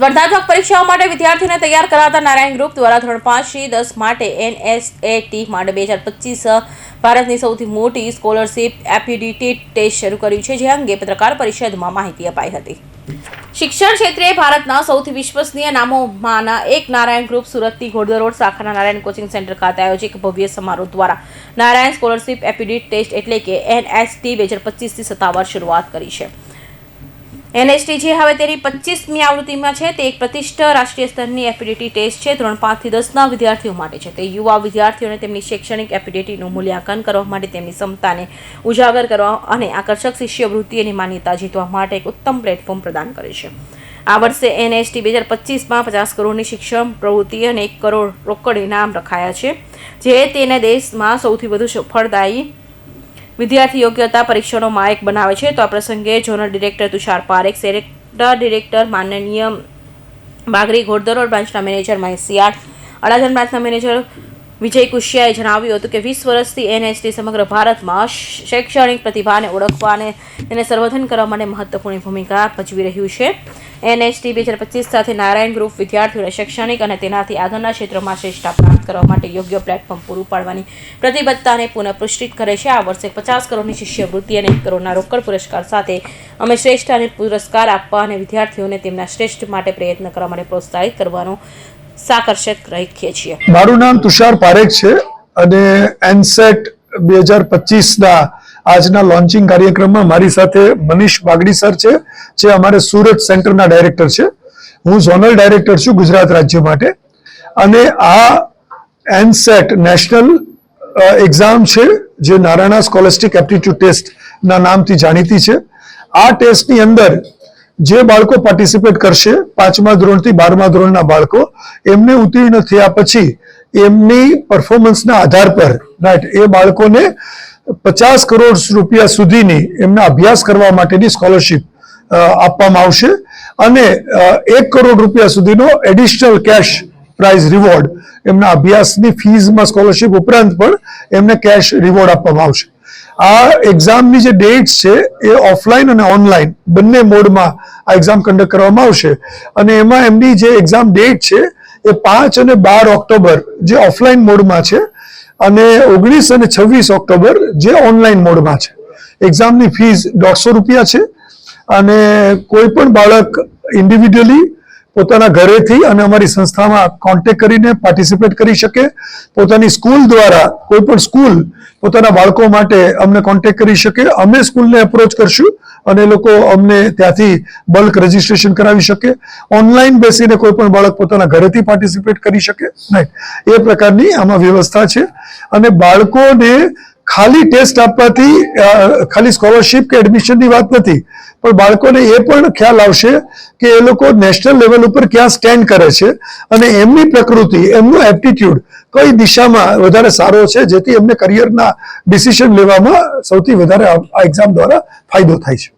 સ્પર્ધાત્મક પરીક્ષાઓ માટે વિદ્યાર્થીઓને તૈયાર કરાતા નારાયણ ગ્રુપ દ્વારા ધોરણ 5 થી 10 માટે NSAT માટે 2025 ભારતની સૌથી મોટી સ્કોલરશિપ એપ્ટિટ્યુડ ટેસ્ટ શરૂ કર્યું છે, જે અંગે પત્રકાર પરિષદમાં માહિતી અપાઈ હતી। શિક્ષણ ક્ષેત્રે ભારતના સૌથી વિશ્વસનીય નામોમાંના એક નારાયણ ગ્રુપ સુરતની ઘોડદોડ રોડ શાખાના નારાયણ કોચિંગ સેન્ટર ખાતે આયોજિત ભવ્ય સમારોહ દ્વારા નારાયણ સ્કોલરશિપ એપ્ટિટ્યુડ ટેસ્ટ એટલે કે NST 2025 થી સત્તાવાર શરૂઆત કરી છે। NST જે હવે તેની 25મી આવૃત્તિમાં છે, તે એક પ્રતિષ્ઠિત રાષ્ટ્રીય સ્તરની એપ્ટિટ્યુડ ટેસ્ટ છે। ધોરણ 5 થી 10ના વિદ્યાર્થીઓ માટે છે। તે યુવા વિદ્યાર્થીઓને તેમની શૈક્ષણિક એપ્ટિટ્યુડનું મૂલ્યાંકન કરવા માટે તેમની ક્ષમતાને ઉજાગર કરવા અને આકર્ષક શિષ્યવૃત્તિ અને માન્યતા જીતવા માટે એક ઉત્તમ પ્લેટફોર્મ પ્રદાન કરે છે। આ વર્ષે NST 2025માં 50 કરોડની શિક્ષણ પ્રવૃત્તિ અને 1 કરોડ રોકડ ઇનામ રખાયા છે, જે તેને દેશમાં સૌથી વધુ સફળદાયી વિદ્યાર્થી યોગ્યતા પરીક્ષણોમાં એક બનાવે છે। તો આ પ્રસંગે zonal director Tushar Parekh, sector director માનનીય બાગરી, ઘોડદોડ રોડ બ્રાન્ચના મેનેજર મહેશ સિયાળ, અડાજણ બ્રાન્ચના મેનેજર વિજય કુશિયાએ જણાવ્યું હતું કે 20 વર્ષથી NST સમગ્ર ભારતમાં શૈક્ષણિક પ્રતિભાને ઓળખવા અને તેને સંવર્ધન કરવા માટે મહત્વપૂર્ણ ભૂમિકા ભજવી રહ્યું છે। NST 2025 સાથે નારાયણ ગ્રુપ વિદ્યાર્થીઓને શૈક્ષણિક અને તેનાથી આગળના ક્ષેત્રોમાં શ્રેષ્ઠતા પ્રાપ્ત કરવા માટે યોગ્ય પ્લેટફોર્મ પૂરું પાડવાની પ્રતિબદ્ધતાને પુનઃપુષ્ટિત કરે છે। આ વર્ષે 50 કરોડની શિષ્યવૃત્તિ અને 1 કરોડના રોકડ પુરસ્કાર સાથે અમે શ્રેષ્ઠ અને પુરસ્કાર આપવા અને વિદ્યાર્થીઓને તેમના શ્રેષ્ઠ માટે પ્રયત્ન કરવા માટે પ્રોત્સાહિત કરવાનો સાકર્ષક રાખીએ છીએ। મારું નામ તુષાર પારેખ છે અને NSAT 2025ના આજના લોન્ચિંગ કાર્યક્રમમાં મારી સાથે મનીષ બાગડી સર છે, જે અમારે સુરત સેન્ટરના ડાયરેક્ટર છે। હું ઝોનલ ડાયરેક્ટર છું ગુજરાત રાજ્ય માટે। અને આ NSAT નેશનલ એક્ઝામ છે, જે નારાયણ સ્કોલસ્ટિક એપ્ટિટ્યુડ ટેસ્ટના નામથી જાણીતી છે। આ ટેસ્ટની અંદર જે બાળકો પાર્ટિસિપેટ કરશે, 5મા ધોરણથી 12મા ધોરણના બાળકો, એમને ઉત્તીર્ણ થયા પછી એમની પરફોર્મન્સના આધાર પર એ બાળકોને 50 કરોડ રૂપિયા સુધીની એમના અભ્યાસ કરવા માટેની સ્કોલરશિપ આપવામાં આવશે અને 1 કરોડ રૂપિયા સુધીનો એડિશનલ કેશ પ્રાઇઝ રિવોર્ડ એમના અભ્યાસની ફીઝમાં સ્કોલરશિપ ઉપરાંત પણ એમને કેશ રિવોર્ડ આપવામાં આવશે। આ એક્ઝામની જે ડેટ્સ છે એ ઓફલાઈન અને ઓનલાઈન બંને મોડમાં આ એક્ઝામ કન્ડક્ટ કરવામાં આવશે અને એમાં એમની જે એક્ઝામ ડેટ છે એ 5 અને 12 ઓક્ટોબર જે ઓફલાઈન મોડમાં છે અને 19 અને 26 ઓક્ટોબર જે ઓનલાઈન મોડમાં છે। એક્ઝામની ફીસ 150 રૂપિયા છે અને કોઈ પણ બાળક ઇન્ડિવિડ્યુઅલી પોતાના ઘરેથી અને અમારી સંસ્થામાં કોન્ટેક્ટ કરીને પાર્ટિસિપેટ કરી શકે। પોતાની સ્કૂલ દ્વારા કોઈ પણ સ્કૂલ પોતાના બાળકો માટે અમને કોન્ટેક્ટ કરી શકે। અમે સ્કૂલને એપ્રોચ કરશું અને એ લોકો અમને ત્યાંથી બલ્ક રજીસ્ટ્રેશન કરાવી શકે। ઓનલાઈન બેસીને કોઈ પણ બાળક પોતાના ઘરેથી પાર્ટિસિપેટ કરી શકે, રાઈટ। એ પ્રકારની આમાં વ્યવસ્થા છે અને બાળકોને ખાલી ટેસ્ટ આપવાથી ખાલી સ્કોલરશિપ કે એડમિશનની વાત નથી, પણ બાળકોને એ પણ ખ્યાલ આવશે કે એ લોકો નેશનલ લેવલ ઉપર ક્યાં સ્ટેન્ડ કરે છે અને એમની પ્રકૃતિ, એમનું એપ્ટિટ્યુડ કઈ દિશામાં વધારે સારો છે, જેથી એમને કરિયરના ડિસિઝન લેવામાં સૌથી વધારે આ એક્ઝામ દ્વારા ફાયદો થાય છે।